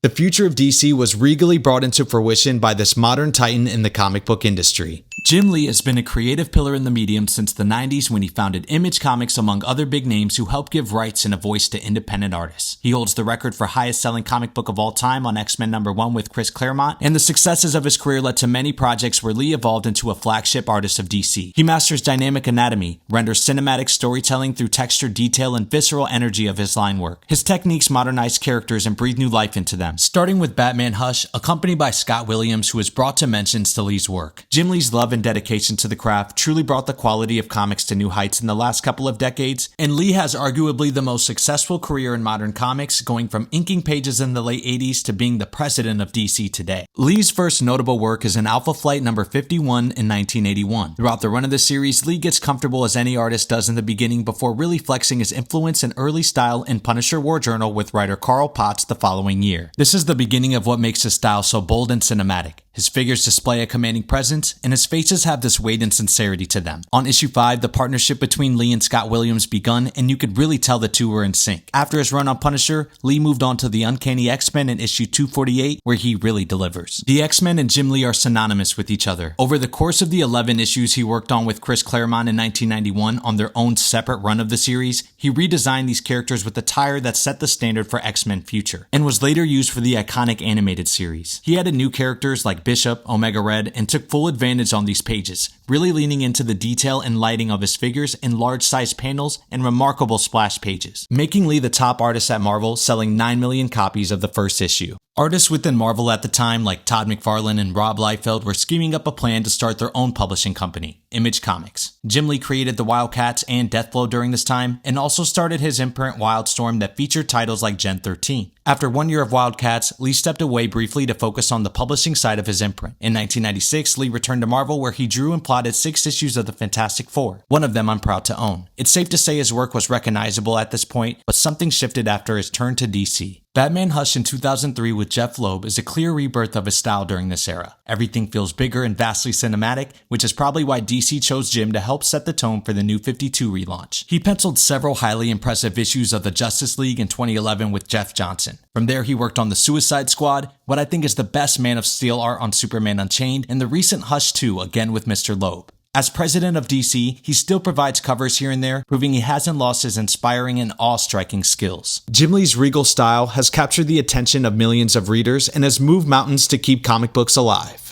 The future of DC was regally brought into fruition by this modern titan in the comic book industry. Jim Lee has been a creative pillar in the medium since the 90s when he founded Image Comics among other big names who helped give rights and a voice to independent artists. He holds the record for highest selling comic book of all time on X-Men #1 with Chris Claremont, and the successes of his career led to many projects where Lee evolved into a flagship artist of DC. He masters dynamic anatomy, renders cinematic storytelling through texture, detail, and visceral energy of his line work. His techniques modernize characters and breathe new life into them, starting with Batman Hush, accompanied by Scott Williams, who has brought dimensions to Lee's work. Jim Lee's love and dedication to the craft truly brought the quality of comics to new heights in the last couple of decades, and Lee has arguably the most successful career in modern comics, going from inking pages in the late 80s to being the president of DC today. Lee's first notable work is in Alpha Flight number 51 in 1981. Throughout the run of the series, Lee gets comfortable as any artist does in the beginning before really flexing his influence and early style in Punisher War Journal with writer Carl Potts the following year. This is the beginning of what makes his style so bold and cinematic. His figures display a commanding presence, and his faces have this weight and sincerity to them. On issue 5, the partnership between Lee and Scott Williams begun, and you could really tell the two were in sync. After his run on Punisher, Lee moved on to the Uncanny X-Men in issue 248, where he really delivers. The X-Men and Jim Lee are synonymous with each other. Over the course of the 11 issues he worked on with Chris Claremont in 1991 on their own separate run of the series, he redesigned these characters with attire that set the standard for X-Men Future, and was later used for the iconic animated series. He added new characters like Bishop, Omega Red, and took full advantage on these pages, really leaning into the detail and lighting of his figures in large-sized panels and remarkable splash pages, making Lee the top artist at Marvel, selling 9 million copies of the first issue. Artists within Marvel at the time, like Todd McFarlane and Rob Liefeld, were scheming up a plan to start their own publishing company, Image Comics. Jim Lee created the Wildcats and Deathblow during this time, and also started his imprint Wildstorm that featured titles like Gen 13. After 1 year of Wildcats, Lee stepped away briefly to focus on the publishing side of his imprint. In 1996, Lee returned to Marvel, where he drew and plotted 6 issues of the Fantastic Four. One of them I'm proud to own. It's safe to say his work was recognizable at this point, but something shifted after his turn to DC. Batman Hush in 2003 with Jeff Loeb is a clear rebirth of his style during this era. Everything feels bigger and vastly cinematic, which is probably why DC chose Jim to help set the tone for the New 52 relaunch. He penciled several highly impressive issues of the Justice League in 2011 with Jeff Johnson. From there, he worked on the Suicide Squad, what I think is the best Man of Steel art on Superman Unchained, and the recent Hush 2, again with Mr. Loeb. As president of DC, he still provides covers here and there, proving he hasn't lost his inspiring and awe-striking skills. Jim Lee's regal style has captured the attention of millions of readers and has moved mountains to keep comic books alive.